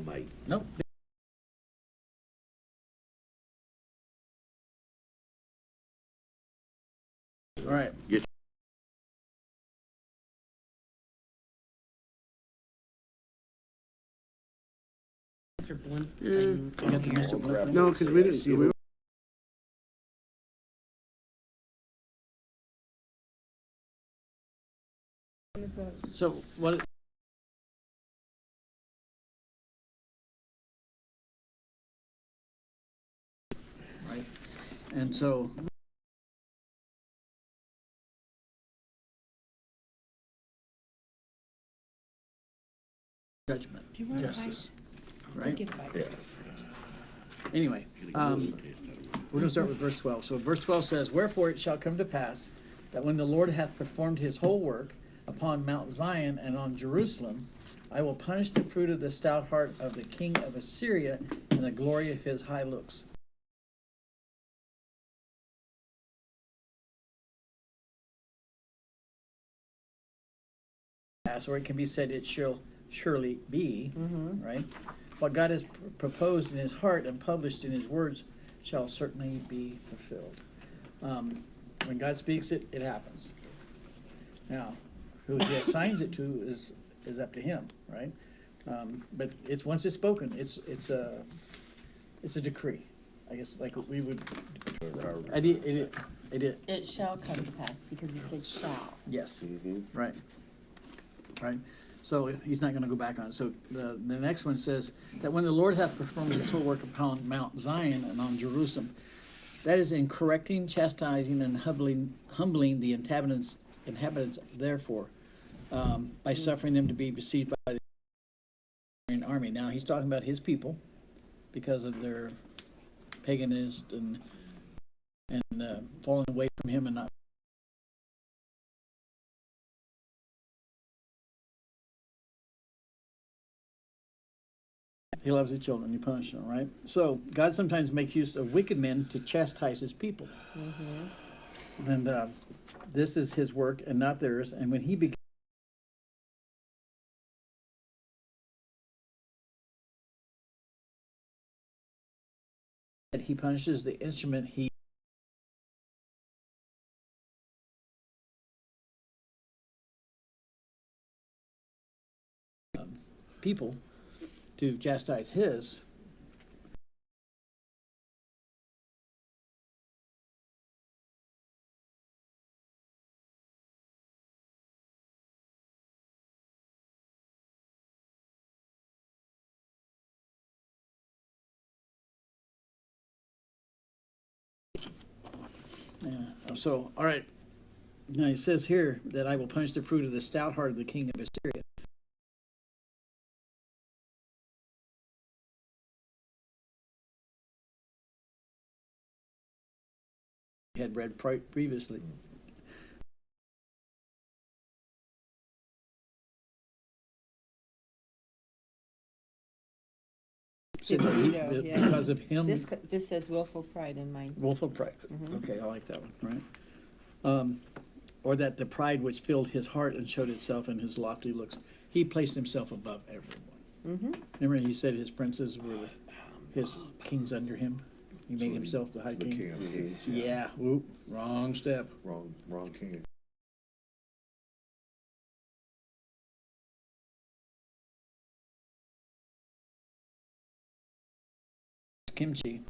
Edomite. Nope. All right. Get Mr. Blunt You thing got the on here. Mr. Blunt? No, because we didn't. We, So what? Right. And so judgment, Do you want justice, Go right? get a bite. yes. Anyway, we're going to start with verse 12. So verse 12 says, "Wherefore it shall come to pass that when the Lord hath performed his whole work upon Mount Zion and on Jerusalem, I will punish the fruit of the stout heart of the king of Assyria and the glory of his high looks." Or it can be said, "It shall surely be," right? What God has proposed in his heart and published in his words shall certainly be fulfilled. When God speaks it, it happens. Now, who he assigns it to is up to him, right? But it's once it's spoken, it's a decree. I guess like we would. It shall come to pass because he said shall. Yes. Right. Right. So he's not going to go back on it. So the next one says that when the Lord hath performed his whole work upon Mount Zion and on Jerusalem, that is in correcting, chastising, and humbling the inhabitants therefore, by suffering them to be besieged by the army. Now he's talking about his people because of their paganism and falling away from him and not. He loves his children. He punishes them, right? So God sometimes makes use of wicked men to chastise his people. And this is his work and not theirs. And when he began, he punishes the instrument he people to chastise his. Yeah. So, all right. Now he says here that I will punish the fruit of the stout heart of the king of Assyria. Had read previously. Because of him. This says willful pride in mine. Willful pride. Okay, I like that one, right? Or that the pride which filled his heart and showed itself in his lofty looks. He placed himself above everyone. Remember he said his princes were his kings under him? He made himself the high The king. king of kings. Yeah, whoop, wrong step. Wrong king. Kimchi.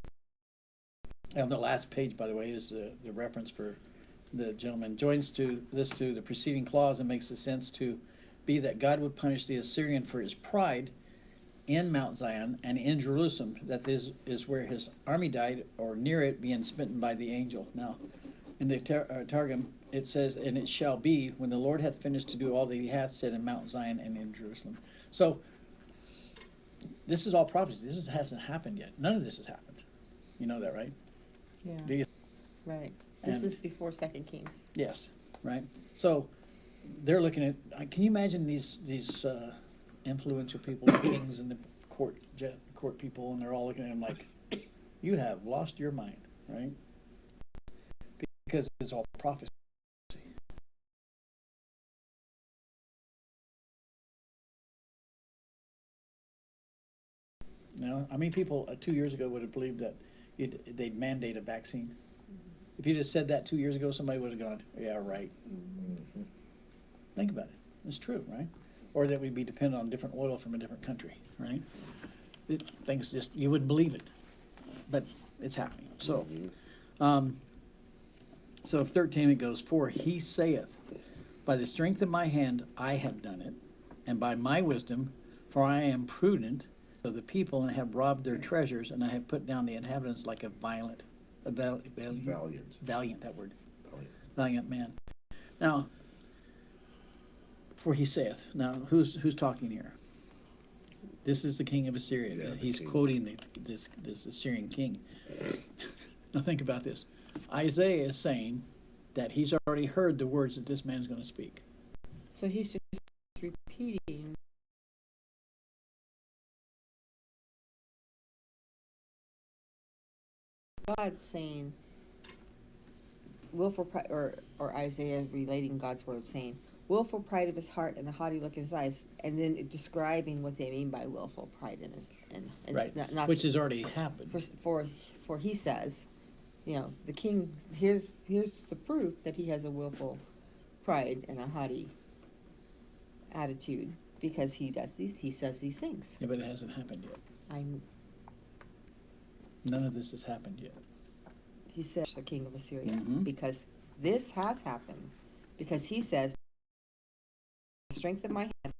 And the last page, by the way, is the reference for the gentleman. Joins to the preceding clause and makes the sense to be that God would punish the Assyrian for his pride in Mount Zion and in Jerusalem, that this is where his army died, or near it, being smitten by the angel. Now, in the Targum, it says, "And it shall be, when the Lord hath finished to do all that he hath said in Mount Zion and in Jerusalem." So, this is all prophecy. This hasn't happened yet. None of this has happened. You know that, right? Yeah. Do you? Right. This And- is before 2 Kings. Yes, right. So they're looking at. Can you imagine these influential people, the kings and the court people, and they're all looking at him like, "You have lost your mind," right? Because it's all prophecy. No, how many people 2 years ago would have believed that they'd mandate a vaccine? If you'd have said that 2 years ago, somebody would have gone, yeah, right. Think about it. It's true, right? Or that we'd be dependent on different oil from a different country, right? Things just, you wouldn't believe it, but it's happening. So, so if 13 it goes, for he saith, by the strength of my hand I have done it, and by my wisdom, for I am prudent of the people, and have robbed their treasures, and I have put down the inhabitants like a valiant, that word, valiant man. Now, for he saith. Now, who's talking here? This is the king of Assyria. Yeah, He's king. quoting this Assyrian king. Now think about this. Isaiah is saying that he's already heard the words that this man's going to speak. So he's just repeating. God saying, willful pride, or Isaiah relating God's word saying, willful pride of his heart and the haughty look in his eyes, and then describing what they mean by willful pride in his, and it's Right, not which has already happened. for he says, you know, the king, here's the proof that he has a willful pride and a haughty attitude, because he says these things. Yeah, but it hasn't happened yet. None of this has happened yet. He says the king of Assyria, Mhm. because this has happened, because he says, the strength of my hand.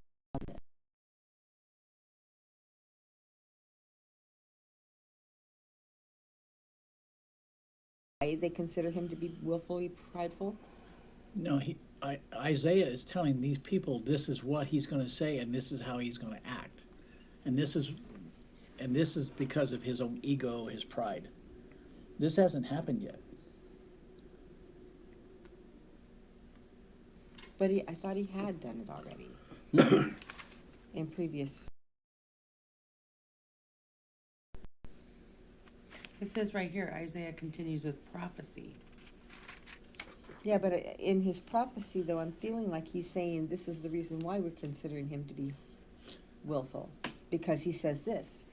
They consider him to be willfully prideful. No, Isaiah is telling these people this is what he's going to say, and this is how he's going to act, and this is because of his own ego, his pride. This hasn't happened yet. But I thought he had done it already in previous. It says right here, Isaiah continues with prophecy. Yeah, but in his prophecy, though, I'm feeling like he's saying this is the reason why we're considering him to be willful, because he says this.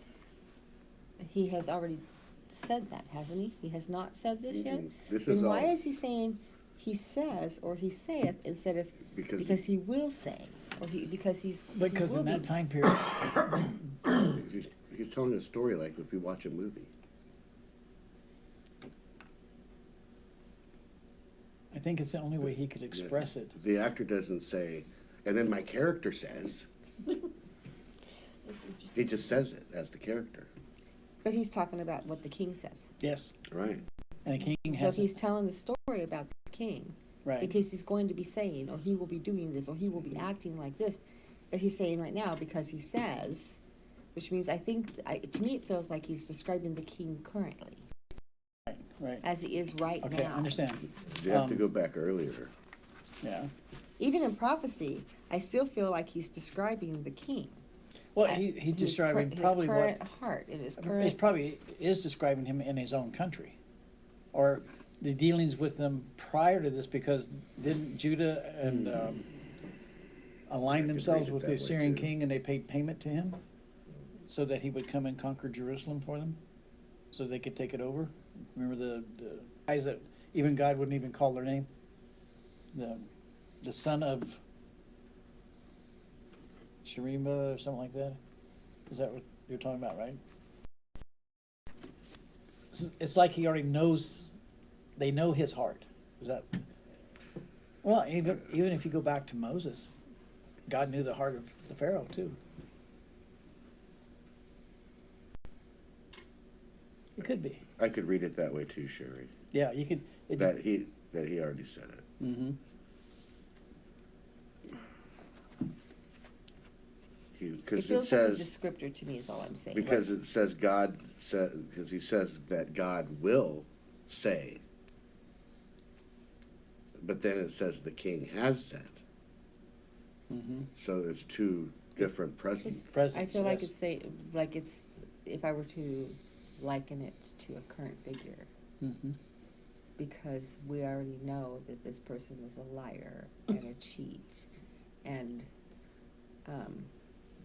He has already said that, hasn't he? He has not said this yet? This is Then why all- is he saying he says or he saith instead of because he will say, or because he Because will in that be. time period, He's telling a story like if you watch a movie. I think it's the only way he could express it. The actor doesn't say, and then my character says. He just says it as the character. But he's talking about what the king says. Yes, Right. and a king So has he's telling the story about the king. right. Because he's going to be saying, or he will be doing this, or he will be acting like this. But he's saying right now because he says, which means to me it feels like he's describing the king currently, Right. as he is right Okay, now. I understand. You have to Um, go back earlier. Yeah. Even in prophecy, I still feel like he's describing the king. Well, at he's his describing his probably current what heart, in his he current. probably is describing him in his own country, or the dealings with them prior to this, because didn't Judah and align could themselves read it with that the way, Assyrian too. king, and they paid payment to him so that he would come and conquer Jerusalem for them, so they could take it over? Remember the guys that even God wouldn't even call their name? The son of Sherima or something like that? Is that what you're talking about, right? It's like he already knows, they know his heart. Is that, well, even if you go back to Moses, God knew the heart of the Pharaoh too. It could be. I could read it that way too, Sherry. Yeah, you could. That he already said it. Mm-hmm. It Because it feels like a says, descriptor to me, is all I'm saying. because it says God said, because he says that God will say. But then it says the king has said. Mm-hmm. So it's two different presents. Presence, I feel like yes. it's if I were to liken it to a current figure, Mm-hmm. because we already know that this person is a liar and a cheat, and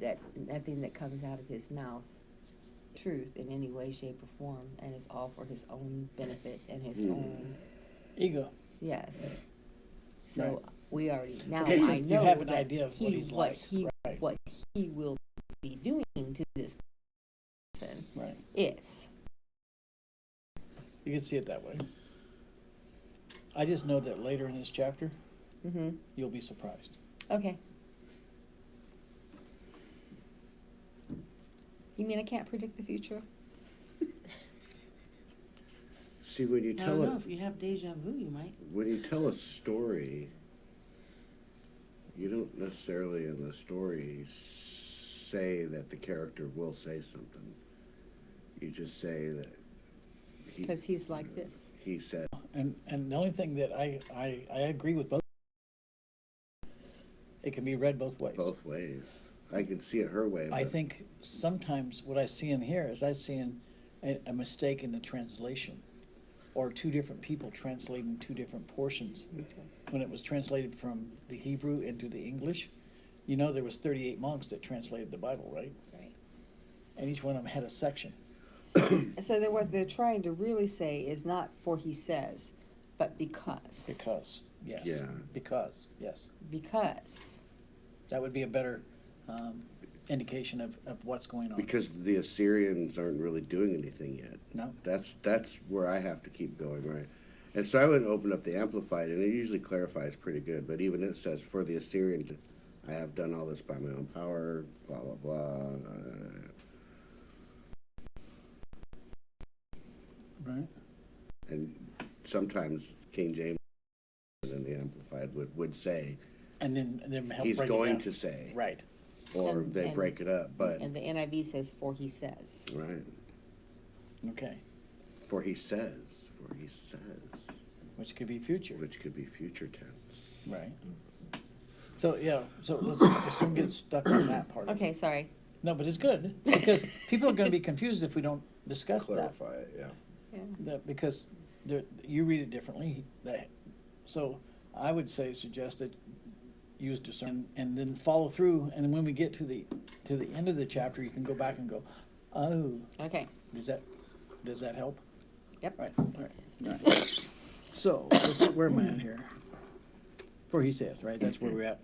that nothing that comes out of his mouth truth in any way, shape, or form, and it's all for his own benefit and his Hmm. own, Ego. yes. So Right. we already, now Okay, so I you know have an that idea of what he's like, right. what he will be doing to this person Right. is. You can see it that way. I just know that later in this chapter, Mm-hmm. you'll be surprised. Okay. You mean I can't predict the future? See, when you I tell don't know, it, if you have deja vu, you might. when you tell a story, you don't necessarily in the story say that the character will say something. You just say that Because he's like this. he said. And the only thing that I agree with both, it can be read both ways. Both ways. I can see it her way. I but think sometimes what I see in here is I see a mistake in the translation, or two different people translating two different portions. When it was translated from the Hebrew into the English, you know there was 38 monks that translated the Bible, right? Right. And each one of them had a section. So that what they're trying to really say is not for he says, but because. Because, yes. Yeah. Because, yes. Because. That would be a better indication of what's going on. Because the Assyrians aren't really doing anything yet. No? That's where I have to keep going, right? And so I went and opened up the Amplified, and it usually clarifies pretty good. But even it says, "For the Assyrian, I have done all this by my own power." Blah blah blah. Right. And sometimes King James and the Amplified would say And then help he's break going it down. to say, Right. or And- they and- break it up. But And the NIV says for he says. right, Okay. for he says, Which could be future. which could be future tense. Right. So, yeah, so let's don't get stuck on that part. Okay, sorry. No, but it's good, because people are gonna be confused if we don't discuss that. Clarify it, yeah. Yeah. Because you read it differently, so I would suggest that use discern and then follow through, and then when we get to the end of the chapter, you can go back and go, oh, Okay. does that help? Yep. Right, all right. So, let's see, where am I at here? For he saith, right, that's where we're at.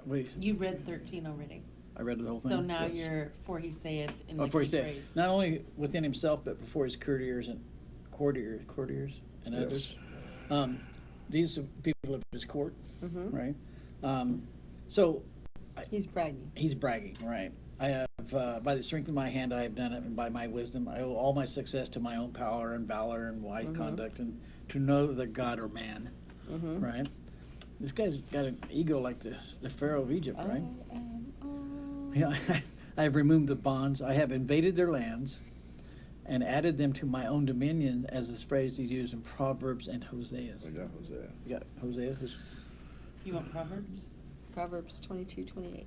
Wait, You read 13 already. I read the whole thing? So now Yes. you're, for he saith in Oh, the for he key saith, phrase. not only within himself, but before his courtiers and and others. These are people of his court, Mm-hmm. right? So, He's bragging. he's bragging, right? I have, by the strength of my hand, I have done it, and by my wisdom, I owe all my success to my own power and valor and wise conduct, and to know the God or man, Mm-hmm. right? This guy's got an ego like the Pharaoh of Egypt, right? Yeah, I have removed the bonds. I have invaded their lands, and added them to my own dominion, as this phrase is used in Proverbs and Hoseas. I got Hosea. You got Hosea? You want Proverbs? Proverbs 22:28.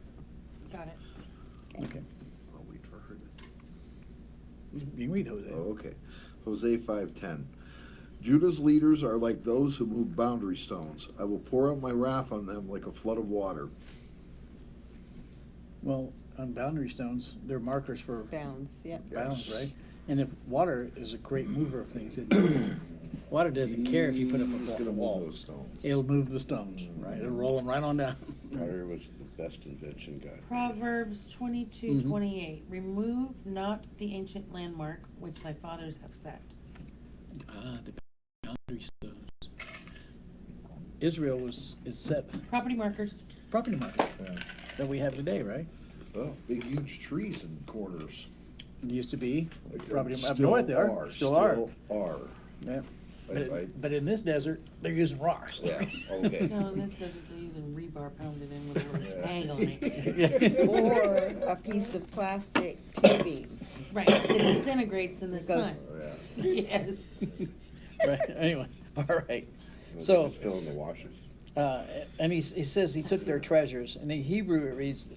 Got it. Okay, I'll wait for her. you can read Hosea. Oh, okay. Hosea 5:10. Judah's leaders are like those who move boundary stones. I will pour out my wrath on them like a flood of water. Well, on boundary stones, they're markers for Bounds, yep. bounds, Yes. right? And if water is a great mover of things, water doesn't care if you put up He's gonna a move wall. those stones. It'll move the stones, right? It'll roll them right on down. Water was the best invention God created. Proverbs 22:28. Remove not the ancient landmark which thy fathers have set. Ah, the boundary stones. Israel is set Property markers. property market Yeah. that we have today, right? Oh, big huge trees in corners. It used to be Like, property up still north. They are still are. Yeah. Right. But in this desert, they're using rocks. Yeah, okay. No, in this desert they're using rebar pounded in with a little Yeah. tag on it. Or a piece of plastic tubing. Right, it disintegrates in the It goes- sun. Oh, yeah. Yes. Right. Anyway, all right. They're So, just fill in the washes. and he says he took their treasures. In the Hebrew, it reads,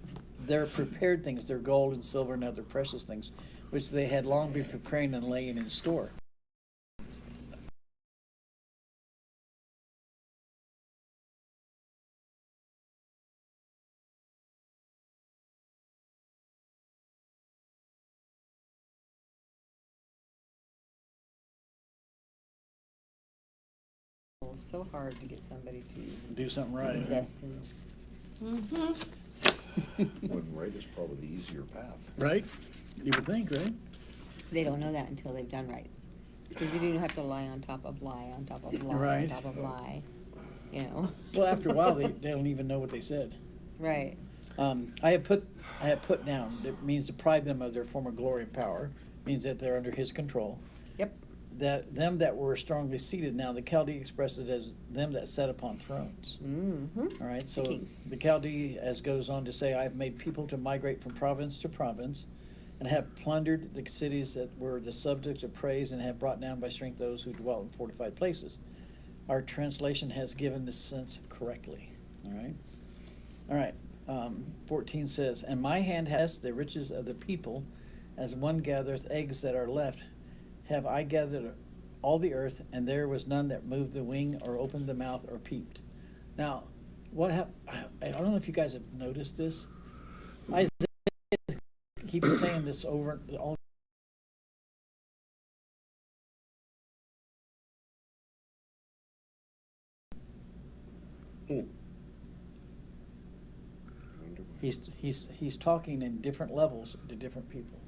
their prepared things, their gold and silver and other precious things, which they had long been preparing and laying in store. It's so hard to get somebody to Do something right. invest in. When right is probably the easier path. Right? You would think, right? They don't know that until they've done right. Because you don't have to lie on top of lie on top of lie Right. on top of lie. You know. Well, after a while, they don't even know what they said. Right. I have put down, it means deprive them of their former glory and power, means that they're under his control. Yep. That them that were strongly seated, now the Chaldee expresses it as them that sat upon thrones. Mm-hmm. All right, so kings. the Chaldee, as goes on to say, I have made people to migrate from province to province, and have plundered the cities that were the subject of praise, and have brought down by strength those who dwelt in fortified places. Our translation has given this sense correctly. All right. 14 says, and my hand has the riches of the people, as one gathereth eggs that are left, have I gathered all the earth, and there was none that moved the wing or opened the mouth or peeped. Now, I don't know if you guys have noticed this. Isaiah keeps saying this over all. He's talking in different levels to different people.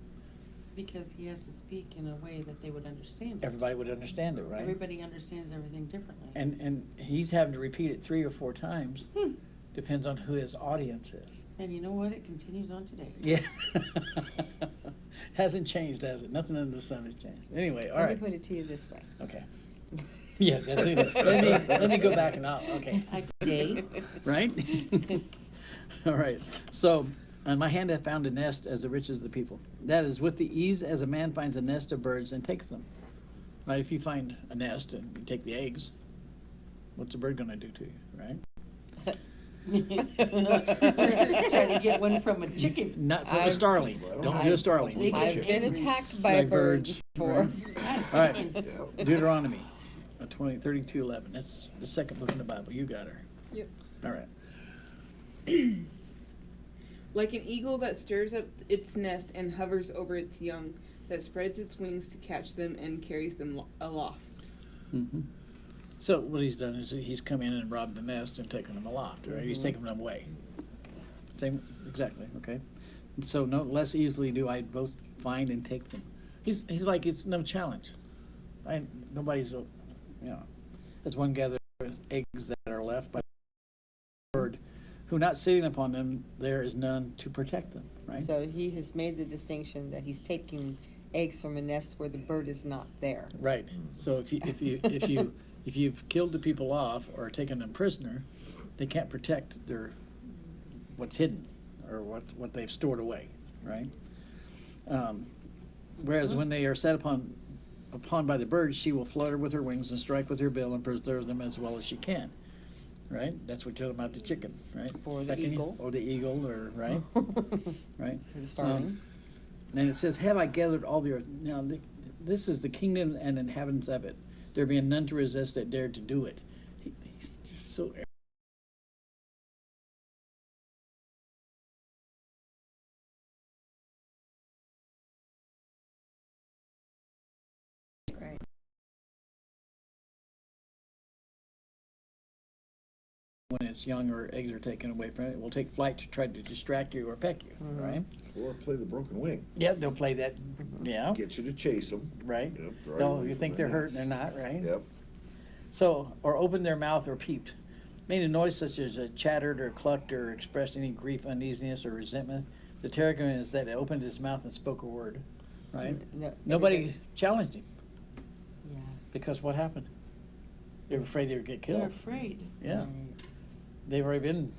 Because he has to speak in a way that they would understand it. Everybody would understand it, right? Everybody understands everything differently. And he's having to repeat it 3 or 4 times. Depends on who his audience is. And you know what? It continues on today. Yeah. Hasn't changed, has it? Nothing under the sun has changed. Anyway, all Let right. me put it to you this way. Okay. Yeah, that's it. Let me go back and out. Okay. Day. Right? All right. So, and my hand hath found a nest as the riches of the people. That is with the ease as a man finds a nest of birds and takes them. Right? If you find a nest and you take the eggs, what's a bird going to do to you, right? Trying to get one from a chicken. Not from a starling. Don't do a starling. I've been attacked by By a bird birds, before. All right. Deuteronomy 32:11. That's the second book in the Bible. You got her. Yep. All right. Like an eagle that stirs up its nest and hovers over its young, that spreads its wings to catch them and carries them aloft. Mm-hmm. So what he's done is he's come in and robbed the nest and taken them aloft, right? He's taken them away. Same, exactly, okay? And so no less easily do I both find and take them. He's like, it's no challenge. Nobody's, you know, as one gathers eggs that are left by the bird, who not sitting upon them, there is none to protect them, right? So he has made the distinction that he's taking eggs from a nest where the bird is not there. Right. So if you've killed the people off or taken them prisoner, they can't protect what's hidden or what they've stored away, right? Whereas when they are set upon by the birds, she will flutter with her wings and strike with her bill and preserve them as well as she can. Right? That's what you're talking about the chicken, right? Or the Pecking- eagle. Or the eagle, or right? Right? Or the starling. And it says, have I gathered all the earth? Now, this is the kingdom and inhabitants of it. There being none to resist that dared to do it. He's just so Right. when it's young or eggs are taken away from it, it will take flight to try to distract you or peck you, right? Or play the broken wing. Yeah, they'll play that, yeah, Get you to chase them. right? Yep, drive No, away you from think the they're hurt and they're nest. not, right? Yep. So, or opened their mouth or peeped, made a noise such as chattered or clucked or expressed any grief, uneasiness, or resentment. The tarragon is that it opened its mouth and spoke a word, right? No, Nobody everybody- challenged him Yeah. because what happened? They were afraid they would get They're killed. afraid. Yeah, Right. they've already been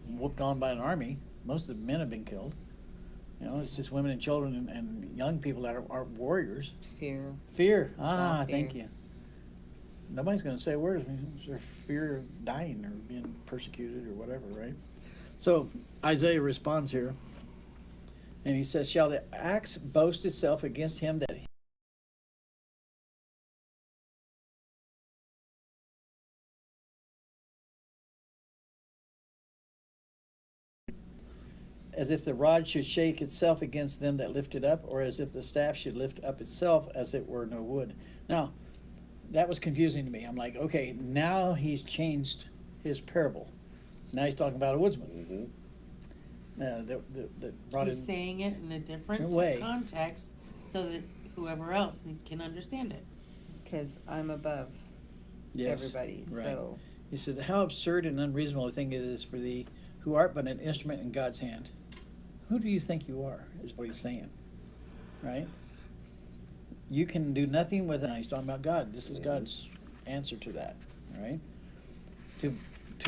whooped on by an army. Most of the men have been killed. You know, it's just women and children and young people that are warriors. Fear. Fear. all Thank fear. you. Nobody's going to say a word. It's their fear of dying or being persecuted or whatever, right? So Isaiah responds here, and he says, shall the axe boast itself against him that as if the rod should shake itself against them that lift it up, or as if the staff should lift up itself as it were no wood. Now, that was confusing to me. I'm like, okay, now he's changed his parable. Now he's talking about a woodsman. Mm-hmm. That brought He's in. saying it in a different Way. context so that whoever else can understand it. Because I'm above Yes, everybody, right. so. He says, how absurd and unreasonable a thing it is for thee, who art but an instrument in God's hand. Who do you think you are, is what he's saying, right? You can do nothing with it. He's talking about God. This is God's answer to that, right? To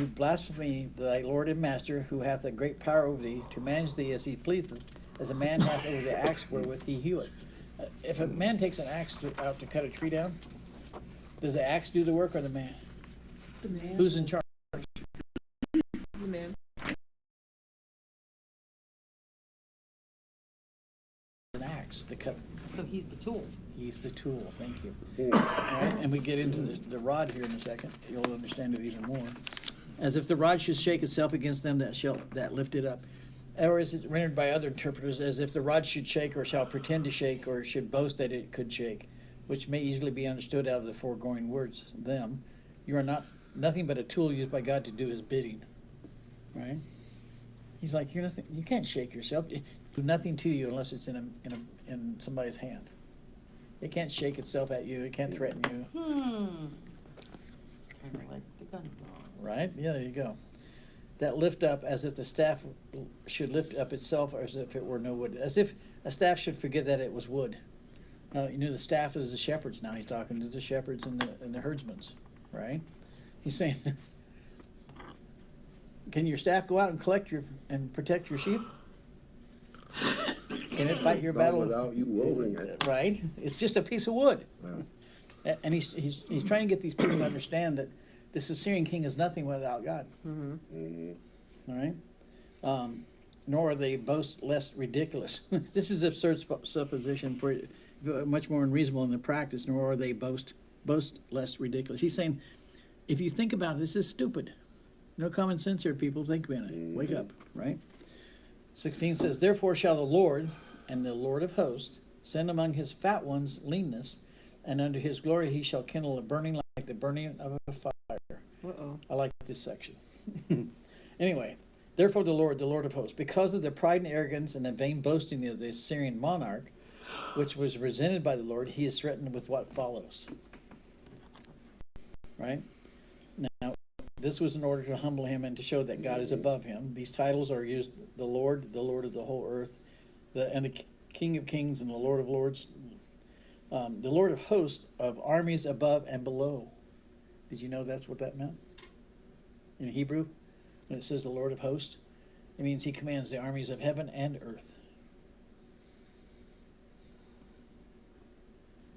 blaspheme thy Lord and Master, who hath a great power over thee, to manage thee as he pleaseth, as a man hath over the axe wherewith he heweth. If a man takes an axe out to cut a tree down, does the axe do the work or the man? The man. Who's in charge? The man. An axe to cut. So he's the tool. He's the tool. Thank you. All right, and we get into the rod here in a second. You'll understand it even more. As if the rod should shake itself against them that lift it up. Or is it rendered by other interpreters as if the rod should shake or shall pretend to shake or should boast that it could shake, which may easily be understood out of the foregoing words, them. You are nothing but a tool used by God to do his bidding. Right? He's like, you're nothing, you can't shake yourself. Do nothing to you unless it's in somebody's hand. It can't shake itself at you. It can't threaten you. Kind of like the gun. Right? Yeah, there you go. That lift up as if the staff should lift up itself or as if it were no wood. As if a staff should forget that it was wood. You know, the staff is the shepherds now. He's talking to the shepherds and the herdsmen, right? He's saying, can your staff go out and collect and protect your sheep? Can it fight your Done battle without you wielding it. Right? It's just a piece of wood. Yeah. And he's trying to get these people to understand that this Assyrian king is nothing without God. Mm-hmm. All right? Nor are they boast less ridiculous. This is absurd supposition for much more unreasonable in the practice, nor are they boast less ridiculous. He's saying, if you think about it, this is stupid. No common sense here, people. Think about it. Wake up, right? 16 says, therefore shall the Lord and the Lord of hosts send among his fat ones leanness, and under his glory he shall kindle a burning like the burning of a fire. Uh-oh. I like this section. Anyway, therefore the Lord of hosts, because of the pride and arrogance and the vain boasting of the Assyrian monarch, which was resented by the Lord, he is threatened with what follows. Right? Now, this was in order to humble him and to show that God is above him. These titles are used, the Lord of the whole earth, and the King of kings and the Lord of lords, the Lord of hosts, of armies above and below. Did you know that's what that meant? In Hebrew, when it says the Lord of hosts, it means he commands the armies of heaven and earth.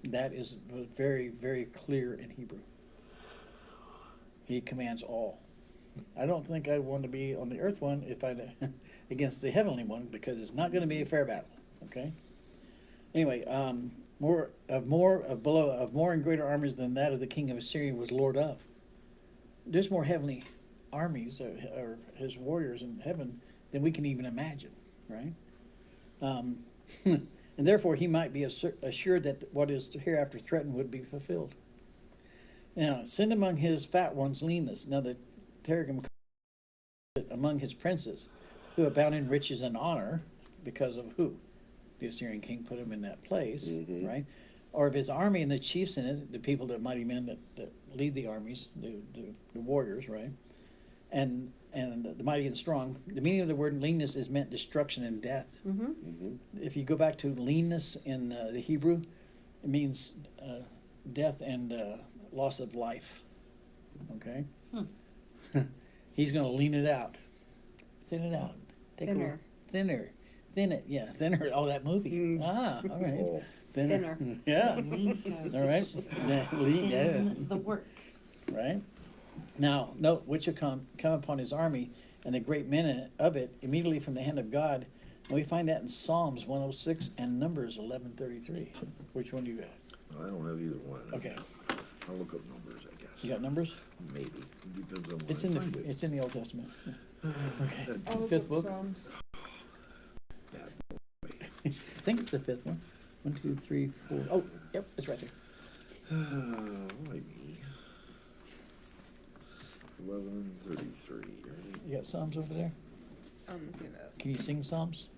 That is very, very clear in Hebrew. He commands all. I don't think I want to be on the earth one if I against the heavenly one, because it's not going to be a fair battle. Okay. Anyway, more and greater armies than that of the king of Assyria was Lord of. There's more heavenly armies or his warriors in heaven than we can even imagine, right? And therefore he might be assured that what is hereafter threatened would be fulfilled. Now, send among his fat ones leanness. Now the Targum among his princes, who abound in riches and honor, because of who? The Assyrian king put him in that place, right? Or of his army and the chiefs in it, the people, the mighty men that lead the armies, the warriors, right? And the mighty and strong. The meaning of the word leanness is meant destruction and death. If you go back to leanness in the Hebrew, it means death and loss of life. Okay? He's going to lean it out. Thin it out. Thinner. Thin it, yeah. Thinner. Oh, that movie. Ah, all right. Oh. Thinner. Yeah. Lean All right. Yeah. the work. Right? Now, note, which will come upon his army and the great men of it immediately from the hand of God. And we find that in Psalms 106 and Numbers 11:33. Which one do you got? I don't have either one. Okay. I'll look up numbers, I guess. You got Numbers? Maybe. It depends on It's what in I find it. it's in the Old Testament. Okay. I'll look Fifth up book? Psalms. I think it's the fifth one. 1, 2, 3, 4. Oh, yep, it's right there. Why me? 11:33. Right? You got Psalms over there? I'm looking it up. Can you sing Psalms?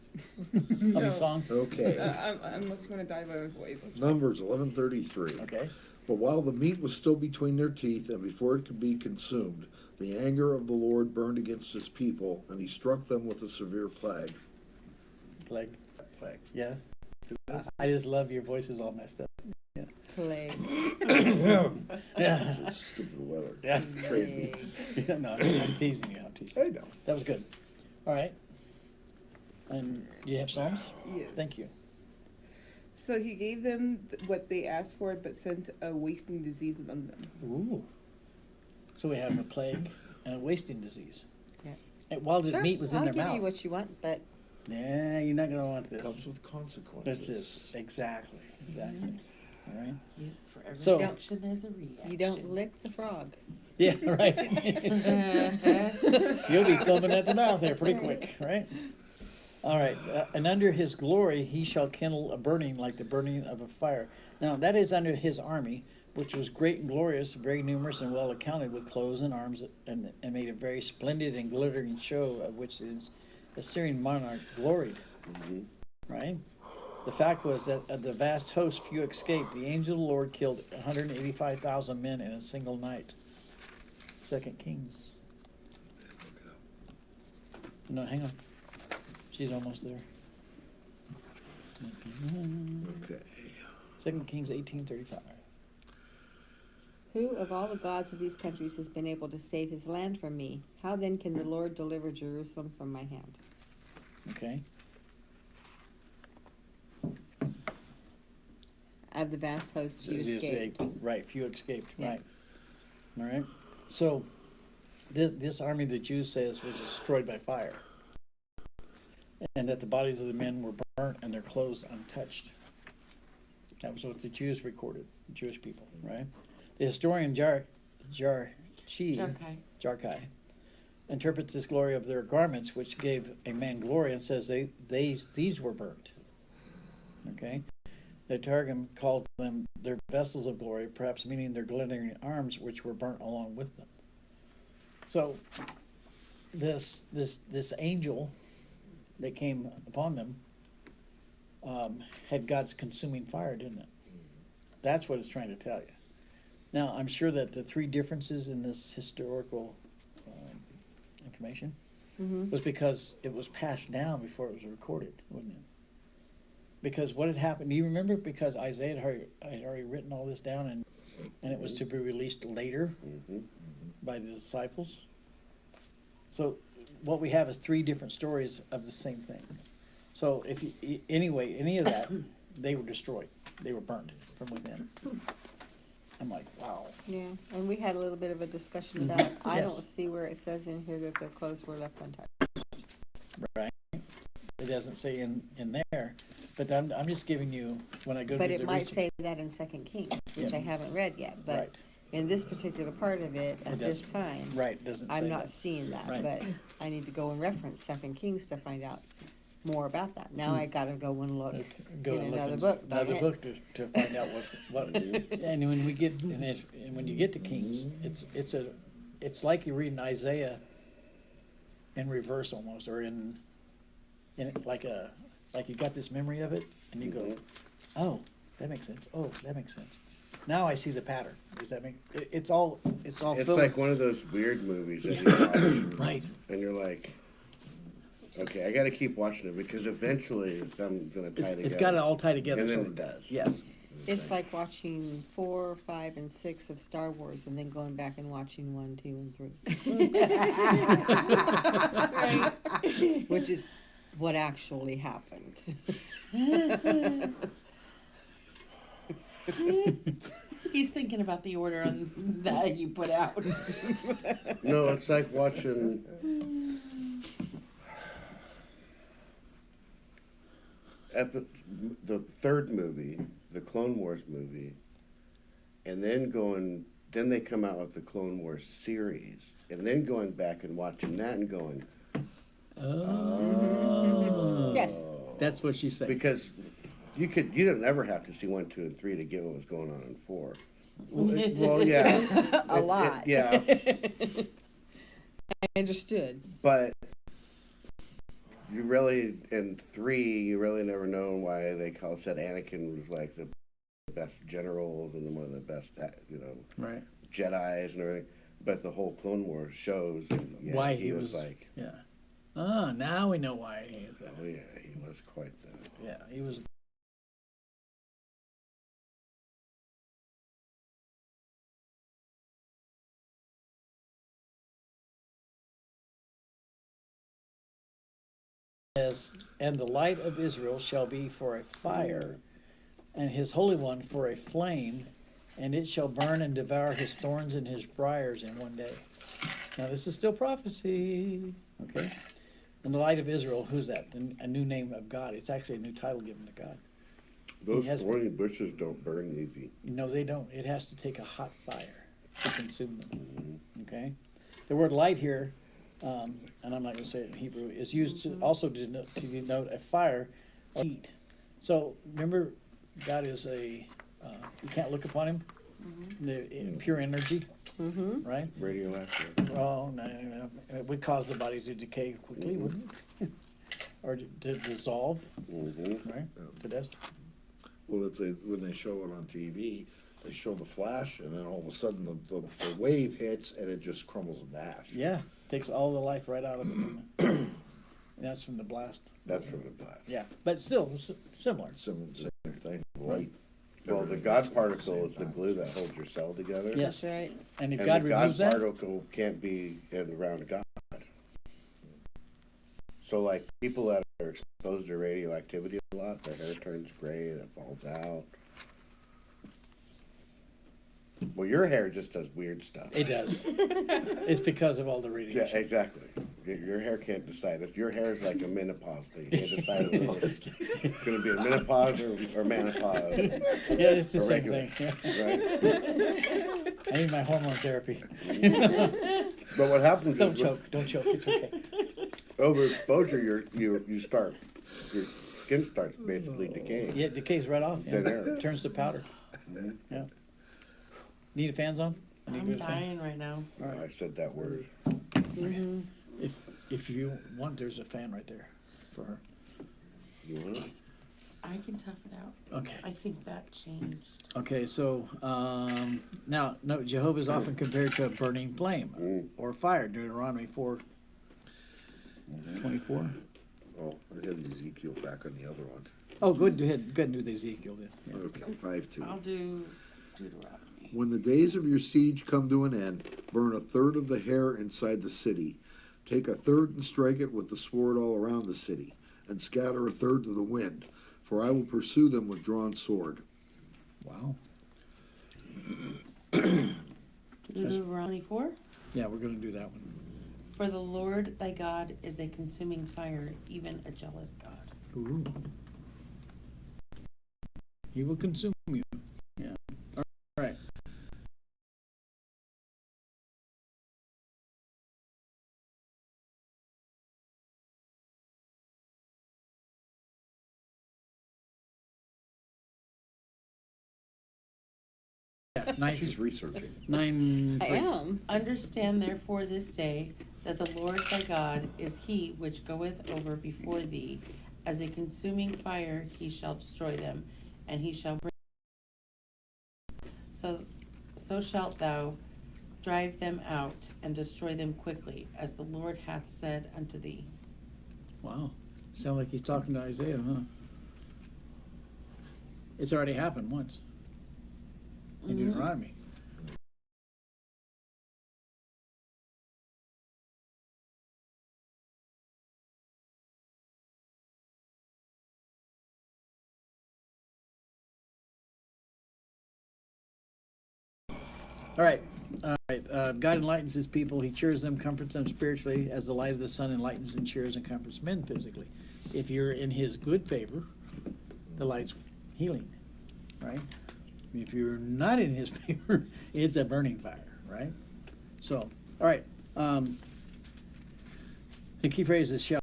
No. I mean, song? Okay. Unless you want to die by my voice. Numbers 11:33. Okay. But while the meat was still between their teeth, and before it could be consumed, the anger of the Lord burned against his people, and he struck them with a severe plague. Plague. Yes. I just love your voice is all messed up. Plague. Yeah. It's stupid weather. Yeah. Trade me. Yeah, no, I'm teasing you. I'm teasing you. I know. That was good. All right. And you have Psalms? Yes. Thank you. So he gave them what they asked for, but sent a wasting disease among them. Ooh. So we have a plague and a wasting disease. Yeah. And while the Sure, meat was in I'll their give mouth. you what you want, but Yeah, you're not going to want It this. comes with consequences. That's this. Exactly. Exactly. All right. For every So- reaction, there's a reaction. you don't lick the frog. Yeah, right. You'll be foaming at the mouth there pretty quick, right? All right. And under his glory he shall kindle a burning like the burning of a fire. Now, that is under his army, which was great and glorious, very numerous and well accounted, with clothes and arms, and made a very splendid and glittering show, of which his Assyrian monarch gloried. Right? The fact was that of the vast host few escaped. The angel of the Lord killed 185,000 men in a single night. 2 Kings. No, hang on. She's almost there. Okay. 2 Kings 18:35. Who of all the gods of these countries has been able to save his land from me? How then can the Lord deliver Jerusalem from my hand? Okay. Of the vast host few Few escaped. Right, few escaped. Yeah. Right. All right. So this army, the Jews says, was destroyed by fire, and that the bodies of the men were burnt and their clothes untouched. That was what the Jews recorded, the Jewish people, right? The historian Jarchi interprets this glory of their garments, which gave a man glory, and says these were burnt. Okay? The Targum calls them their vessels of glory, perhaps meaning their glittering arms, which were burnt along with them. So this angel that came upon them had God's consuming fire, didn't it? That's what it's trying to tell you. Now, I'm sure that the three differences in this historical information was because it was passed down before it was recorded, wasn't it? Because what had happened, do you remember? Because Isaiah had already written all this down, and it was to be released later by the disciples. So what we have is three different stories of the same thing. So if you, anyway, any of that, they were destroyed. They were burned from within. I'm like, wow. Yeah, and we had a little bit of a discussion about it. I Yes. don't see where it says in here that their clothes were left untouched. Right? It doesn't say in there, but I'm just giving you, when I go But to it the might research. say that in 2 Kings, which Yeah. I haven't read yet, but Right, in this particular part of it, at this doesn't. time, right, doesn't say I'm not that. seeing that, Right. but I need to go and reference 2 Kings to find out more about that. Now I gotta go and look Okay, go in and look another in book. another darn it. book to find out what, and when we get, and when you get to Kings, it's like you're reading Isaiah in reverse almost, or in like you got this memory of it, and you go, oh, that makes sense, oh, that makes sense. Now I see the pattern. Does that make, it's all It's filled like with- one of those weird movies that you watch, right, and you're like, okay, I got to keep watching it because eventually I'm going to tie together. it's got to all tie together. And then so it does. Yes. It's like watching 4, 5, and 6 of Star Wars and then going back and watching 1, 2, and 3. Which is what actually happened. He's thinking about the order on that you put out. No, it's like watching. The third movie, the Clone Wars movie, and then they come out with the Clone Wars series, and then going back and watching that and going, Oh. Yes. That's what she said. because you don't ever have to see 1, 2, and 3 to get what was going on in 4. Well, yeah. A lot. Yeah, I understood. but you really, in 3, you really never know why they said Anakin was like the best generals and one of the best, Right. Jedis and everything. But the whole Clone Wars shows Why he was like, Yeah. Ah, now we know why he is that. oh yeah, he was quite the. Yeah, he was. Says, and the light of Israel shall be for a fire, and his Holy One for a flame, and it shall burn and devour his thorns and his briars in one day. Now this is still prophecy, okay? And the light of Israel, who's that? A new name of God. It's actually a new title given to God. Those has- thorny bushes don't burn easy. No, they don't. It has to take a hot fire to consume them. Okay? The word light here, and I'm not going to say it in Hebrew, is used to also denote a fire of heat. So remember, God is you can't look upon him, the pure energy, Mm-hmm. right? Radioactive. Oh, no. It would cause the bodies to decay quickly, wouldn't it? Or to dissolve, Mm-hmm. right? To dust. Well, when they show it on TV, they show the flash, and then all of a sudden the wave hits, and it just crumbles and bash. Yeah, takes all the life right out of it. And that's from the blast. That's from the blast. Yeah, but still similar. Same thing, light. Well, the God particle is the glue that holds your cell together. Yes. That's right. And if And God the removes God that, particle can't be around God. So, like, people that are exposed to radioactivity a lot, their hair turns gray, it falls out. Well, your hair just does weird stuff. it does. It's because of all the Yeah, radiation. exactly. Your hair can't decide. If your hair is like a menopause thing, you can't decide if it's going to be a menopause or menopause. Yeah, it's the Or same regular. thing. Yeah. Right? I need my hormone therapy. But what happens Don't is choke. Don't choke. It's okay. overexposure, your skin starts basically decaying. Yeah, it decays right off. Yeah. Dead air. Turns to powder. Yeah. Need a fans on? I need to I'm get a fan. dying right now. I said that word. Mm-hmm. If you want, there's a fan right there for her. You want it? I can tough it out. Okay. I think that changed. Okay, so now, note, Jehovah is often compared to a burning flame or fire, Deuteronomy 4:24. Oh, I had Ezekiel back on the other one. Oh, good, ahead, good, do the Ezekiel then. Yeah. Okay, 5:2. I'll do Deuteronomy. When the days of your siege come to an end, burn a third of the hair inside the city. Take a third and strike it with the sword all around the city, and scatter a third to the wind, for I will pursue them with drawn sword. Wow. Deuteronomy 4. Yeah, we're gonna do that one. For the Lord thy God is a consuming fire, even a jealous God. Ooh. He will consume you. Yeah. All right. Yeah, She's researching. 9. I am. Understand therefore this day that the Lord thy God is he which goeth over before thee. As a consuming fire he shall destroy them, and he shall bring. So shalt thou drive them out and destroy them quickly, as the Lord hath said unto thee. Wow. Sound like he's talking to Isaiah, huh? It's already happened once in Deuteronomy. All right. God enlightens his people. He cheers them, comforts them spiritually, as the light of the sun enlightens and cheers and comforts men physically. If you're in his good favor, the light's healing, right? If you're not in his favor, it's a burning fire, right? So, all right. The key phrase is shall.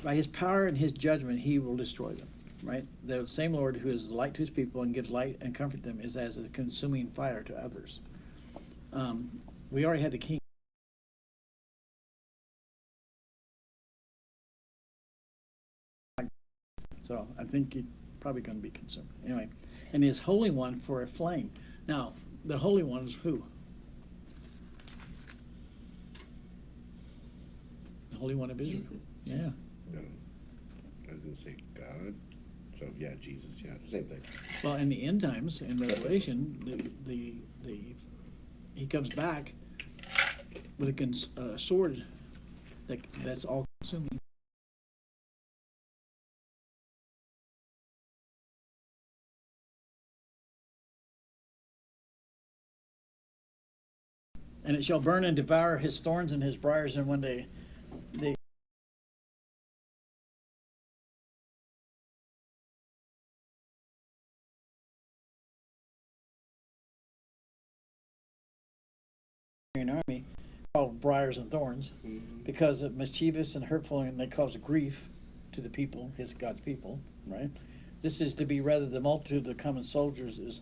By his power and his judgment, he will destroy them. right? The same Lord who is light to his people and gives light and comfort them is as a consuming fire to others. We already had the king. So I think he's probably going to be consumed. Anyway, and his Holy One for a flame. Now, the Holy One is who? The Holy One of Israel. Jesus. Yeah. No, I was gonna say God. So yeah, Jesus. Yeah, same thing. Well, in the end times, in Revelation, he comes back with a sword that's all consuming. And it shall burn and devour his thorns and his briars in one day. The army called briars and thorns because of mischievous and hurtful, and they cause grief to the people, God's people, right? This is to be rather the multitude of the common soldiers is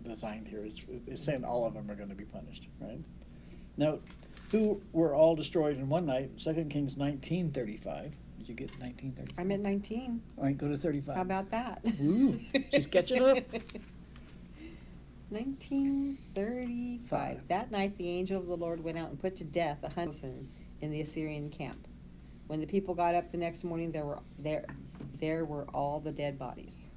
designed here. It's saying all of them are going to be punished, right? Now, who were all destroyed in one night? 2 Kings 19:35. Did you get 19:35? I'm at 19. All right, go to 35. How about that? Ooh, she's catching up. 1935. That night the angel of the Lord went out and put to death 100,000 in the Assyrian camp. When the people got up the next morning, there were all the dead bodies.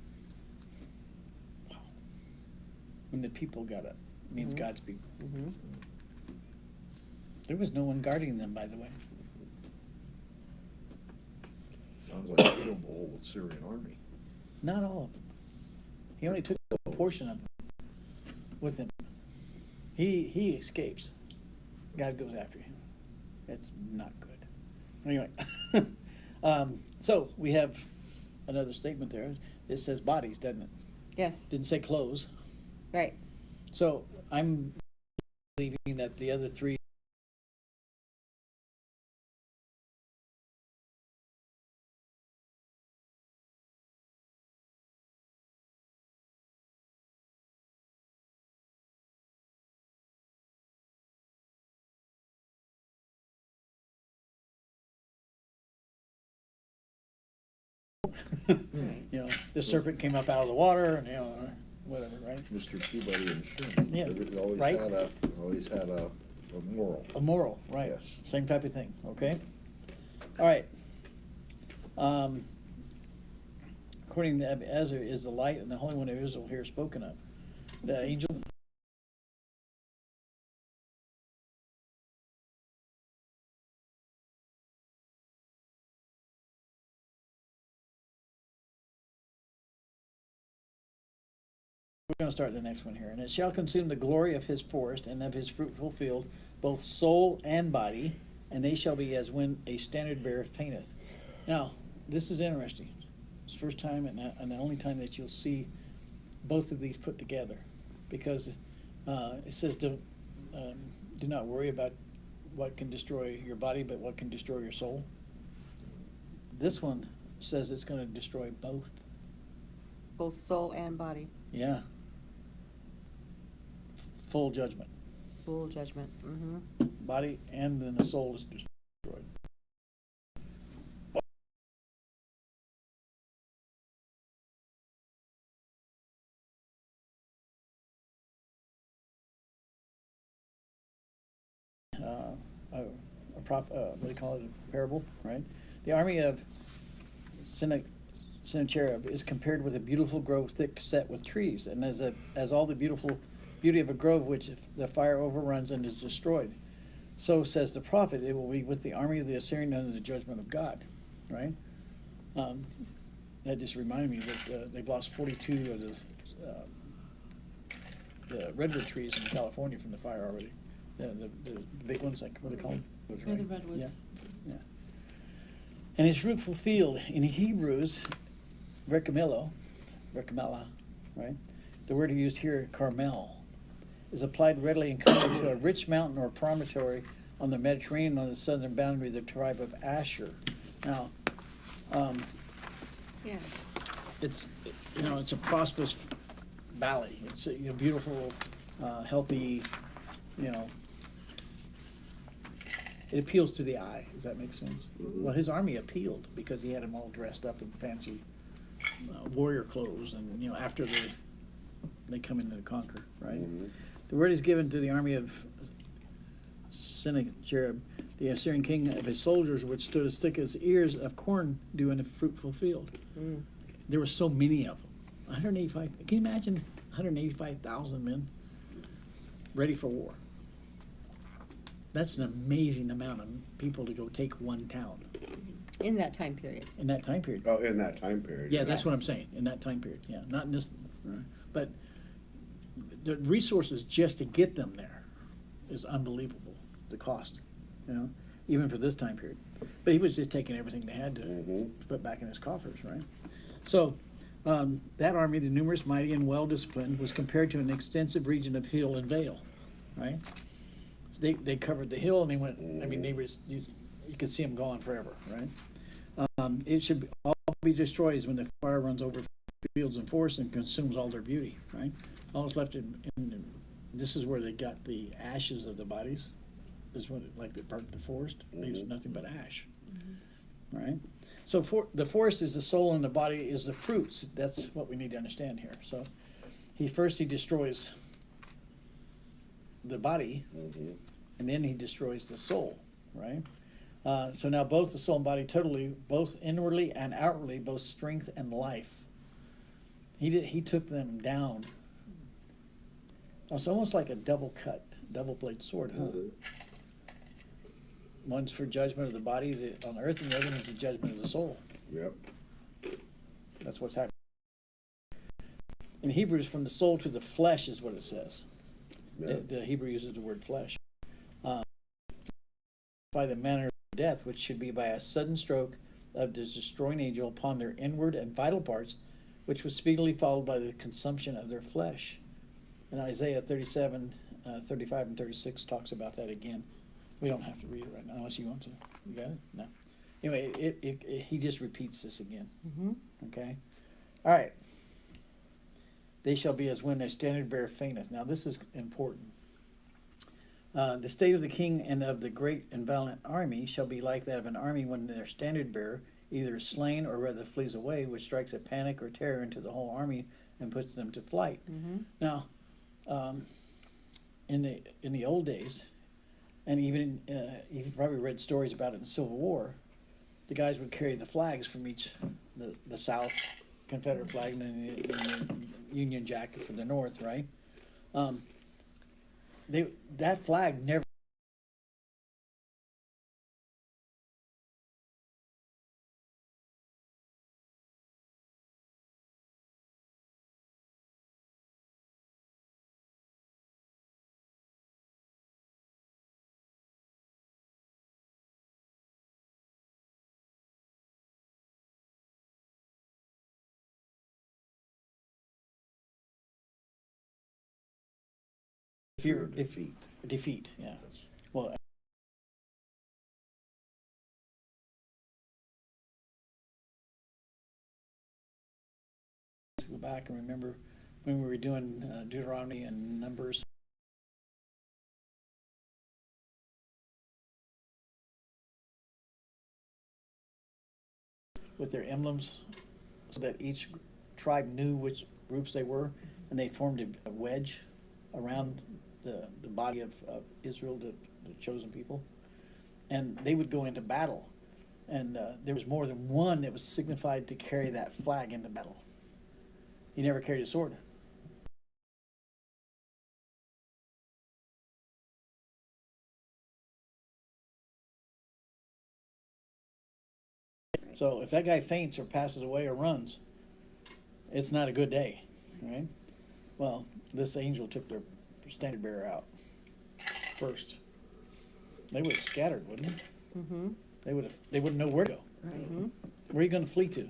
When the people got up, it means Mhm. God's people. Mm-hmm. There was no one guarding them, by the way. Sounds like he killed the whole Syrian army. Not all of them. He only took a portion of them with him. He escapes. God goes after him. It's not good. Anyway, so we have another statement there. It says bodies, doesn't it? Yes, Didn't say clothes. right. So I'm believing that the other three you know, the serpent came up out of the water and, you know, whatever, right? Mr. Peabody and Sherman. Yeah, Everybody always right. had a moral. A moral, right? Yes. Same type of thing, okay? All right. According to Ezra, is the light and the Holy One of Israel here spoken of. The angel. We're going to start the next one here. And it shall consume the glory of his forest and of his fruitful field, both soul and body, and they shall be as when a standard bearer fainteth. Now, this is interesting. It's the first time and the only time that you'll see both of these put together, because it says do not worry about what can destroy your body, but what can destroy your soul. This one says it's going to destroy both. Both soul and body. Yeah. Full judgment. Full judgment. Mm-hmm. Body and then the soul is destroyed. What do you call it? A parable, right? The army of Sennacherib is compared with a beautiful grove thick set with trees, and as all the beautiful beauty of a grove which the fire overruns and is destroyed. So says the prophet, it will be with the army of the Assyrian under the judgment of God, right? That just reminded me that they've lost 42 of the redwood trees in California from the fire already. The big ones, like what do they call them? Yeah, the redwoods. Yeah. And his fruitful field in Hebrews, Recamela, right? The word used here, Carmel, is applied readily and commonly to a rich mountain or promontory on the Mediterranean on the southern boundary of the tribe of Asher. Now, Yeah. it's, you know, it's a prosperous valley. It's a, you know, beautiful, healthy, you know, it appeals to the eye. Does that make sense? Well, his army appealed because he had them all dressed up in fancy warrior clothes, and you know, after they come in to conquer, right? The word is given to the army of Sennacherib, the Assyrian king, of his soldiers, which stood as thick as ears of corn dew in a fruitful field. There were so many of them. 185. Can you imagine 185,000 men ready for war? That's an amazing amount of people to go take one town In that time period. in that time period. Oh, in that time period. Yeah, that's what I'm Yes. saying, in that time period, yeah, not in this, but the resources just to get them there is unbelievable, the cost, you know, even for this time period. But he was just taking everything they had to put back in his coffers, right? So, that army, the numerous, mighty, and well-disciplined, was compared to an extensive region of hill and vale, right? They covered the hill and they went, I mean, you could see them gone forever, right? It should all be destroyed when the fire runs over fields and forests and consumes all their beauty, right? All that's left this is where they got the ashes of the bodies. This is when like they burnt the forest, leaves nothing but ash, right? So the forest is the soul and the body is the fruits. That's what we need to understand here. So he destroys the body, and then he destroys the soul, right? So now both the soul and body totally, both inwardly and outwardly, both strength and life. He took them down. It's almost like a double blade sword, huh? One's for judgment of the body on earth, and the other one's the judgment of the soul. Yep. That's what's happening. In Hebrews, from the soul to the flesh is what it says. Yep. The Hebrew uses the word flesh. By the manner of death, which should be by a sudden stroke of the destroying angel upon their inward and vital parts, which was speedily followed by the consumption of their flesh. And Isaiah 37, 35, and 36 talks about that again. We don't have to read it right now unless you want to. You got it? No. Anyway, he just repeats this again. Okay? All right. They shall be as when a standard bearer fainteth. Now, this is important. The state of the king and of the great and valiant army shall be like that of an army when their standard bearer either is slain or rather flees away, which strikes a panic or terror into the whole army and puts them to flight. Now, in the old days, and even you've probably read stories about it in the Civil War, the guys would carry the flags from each, the South Confederate flag and then the Union Jack for the North, right? That flag never defeat, yeah. Well, to go back and remember when we were doing Deuteronomy and Numbers. With their emblems, so that each tribe knew which groups they were, and they formed a wedge around the body of Israel, the chosen people, and they would go into battle, and there was more than one that was signified to carry that flag into battle. He never carried a sword. So if that guy faints or passes away or runs, it's not a good day, right? Well, this angel took their standard bearer out first. They would have scattered, wouldn't they? They wouldn't know where to go. Where are you going to flee to?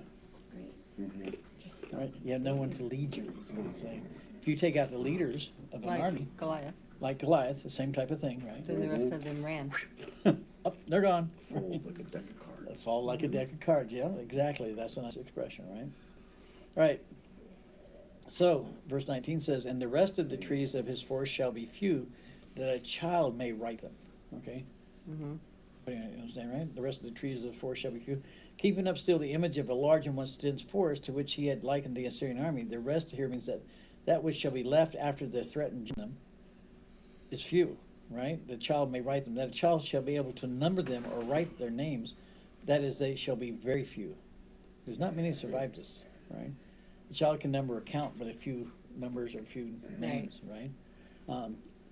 Right? You have no one to lead you, is what it's saying. If you take out the leaders of an army, Goliath. like Goliath, the same type of thing, right? Then the rest of them ran. Up, they're gone. Fold like a deck of cards. Fall like a deck of cards, yeah, exactly. That's a nice expression, right? Right. So, verse 19 says, "And the rest of the trees of his forest shall be few, that a child may write them." Okay? Mm-hmm. You understand, right? The rest of the trees of the forest shall be few. Keeping up still the image of a large and once dense forest, to which he had likened the Assyrian army. The rest here means that which shall be left after the threatened them is few, right? The child may write them. That a child shall be able to number them or write their names. That is, they shall be very few. There's not many survived this, right? A child can number or count, but a few numbers or a few names, right?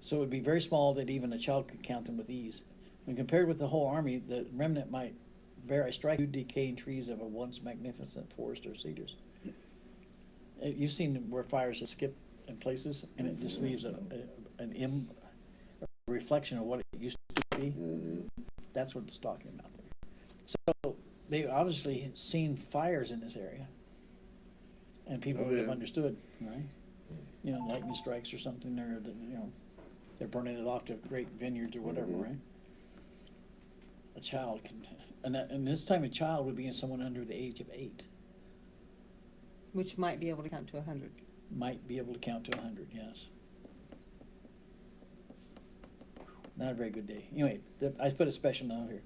So it would be very small that even a child could count them with ease. When compared with the whole army, the remnant might bear a striking decaying trees of a once magnificent forest or cedars. You've seen where fires have skipped in places, and it just leaves a reflection of what it used to be. That's what it's talking about there. So they obviously seen fires in this area, and people would have understood, right? You know, lightning strikes or something, or they're burning it off to great vineyards or whatever, right? A child can, and this time a child would be someone under the age of 8. Which might be able to count to 100. Might be able to count to 100, yes. Not a very good day. Anyway, I put a special note here.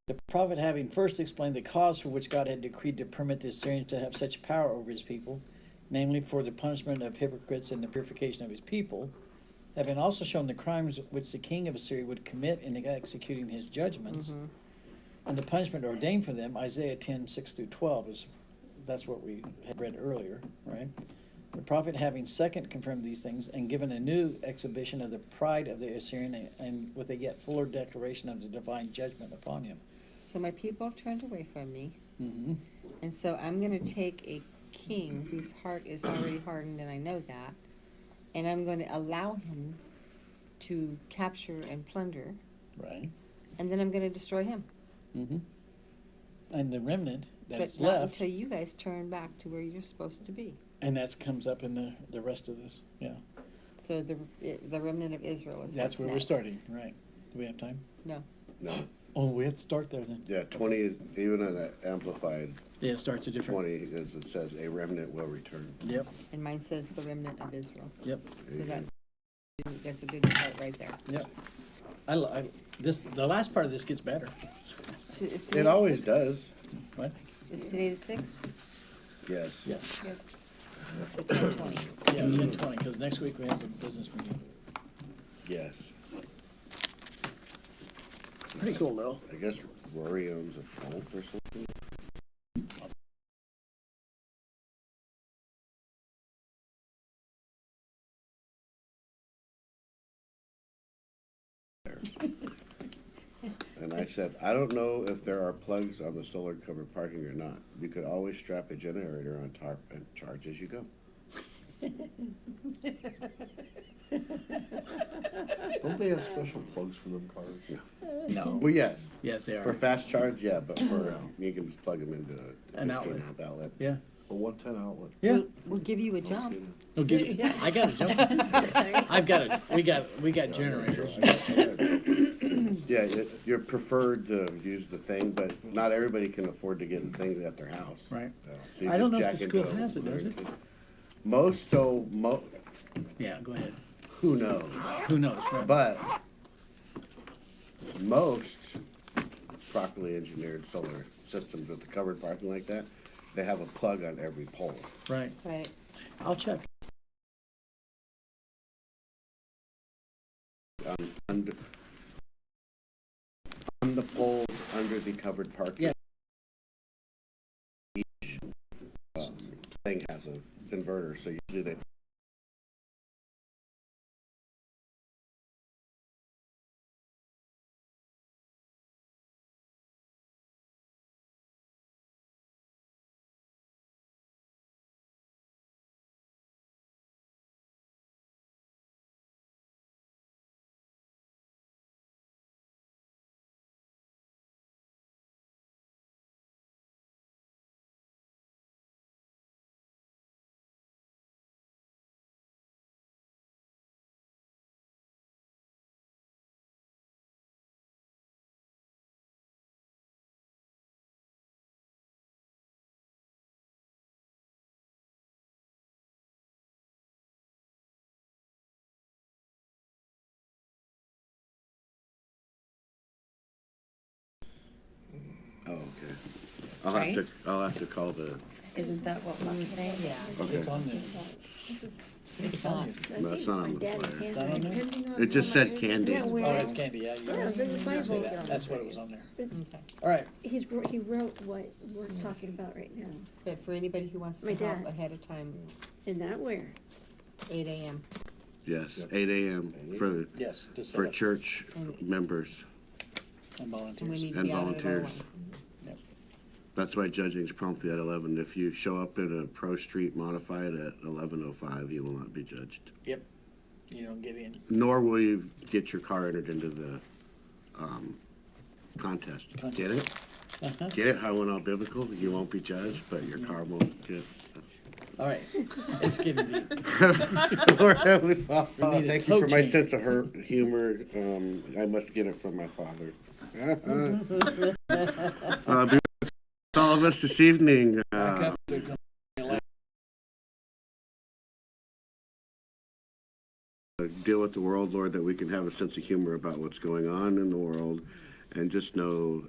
The prophet, having first explained the cause for which God had decreed to permit the Assyrians to have such power over his people, namely for the punishment of hypocrites and the purification of his people, having also shown the crimes which the king of Assyria would commit in executing his judgments, and the punishment ordained for them, Isaiah 10:6-12 that's what we had read earlier, right? The prophet, having second confirmed these things and given a new exhibition of the pride of the Assyrian, and with a yet fuller declaration of the divine judgment upon him. So my people turned away from me, Mm-hmm. and so I'm going to take a king whose heart is already hardened, and I know that, and I'm going to allow him to capture and plunder, Right. and then I'm going to destroy him. Mm-hmm. And the remnant that But is not left, until you guys turn back to where you're supposed to be. and that comes up in the rest of this. Yeah. So the remnant of Israel is That's what's where we're next. starting, right? Do we have time? No. No. Oh, we have to start there then. Yeah, 20, even in the Amplified, Yeah, it starts a different. 20, as it says, a remnant will return. Yep, And mine says the remnant of Israel. yep, So that's a good start right there. yep. The last part of this gets better. Is today It the always 6th? does. What? Is today the 6th? Yes. Yes. Good. So 10:20. Yeah, 10:20, because next week we have a business meeting. Yes. Pretty cool though. I guess Rory owns a plant or something. And I said, I don't know if there are plugs on the solar covered parking or not. You could always strap a generator on top and charge as you go. Don't they have special plugs for them cars? No. Well, yes. Yes, they For are. fast charge, yeah, but for, you can just plug them into a An 15 outlet. amp outlet. Yeah. A 110 outlet. Yeah. We'll give you a jump. We'll give you, I got a jump. We got generators. Yeah, you're preferred to use the thing, but not everybody can afford to get the thing at their house. Right. So you I don't just know if jack the into school a- has it, does it? Most, Yeah, go ahead. who knows? Who knows, right? But most properly engineered solar systems with the covered parking like that, they have a plug on every pole. Right. Right. I'll check. Under, on the poles under the covered parking. Yeah. Each thing has a converter, so usually they I'll have to call the, Isn't that what we're saying? Yeah. okay. It's on there. This is, It's not. I think No, it's not on my the dad's flyer. Is that on handwriting. there? Depending on It just how said much- candy. Yeah, where- Oh, it's candy, yeah. You Yeah, it's in the say Bible. that. That's what it was on there. It's, Okay. All right, he wrote what we're talking about right now. But for anybody who wants to My help dad. ahead of time, And that where? 8 a.m. Yes, 8 a.m. for, yes, to set for up church And- members. and And we volunteers. need to And be out of the volunteers. Yep. That's why judging's promptly at 11. If you show up in a Pro Street modified at 11:05, you will not be judged. Yep. You don't get in. Nor will you get your car entered into the contest. Get it? Uh-huh. Get it? How we're not biblical? You won't be judged, but your car won't get. All right, it's getting deep. Lord Heavenly Father, We need a thank you for toe my change. sense of humor. I must get it from my father. Be with all of us this evening. Back up to Deal with the world, Lord, that we can have a sense of humor about what's going on in the world, and just know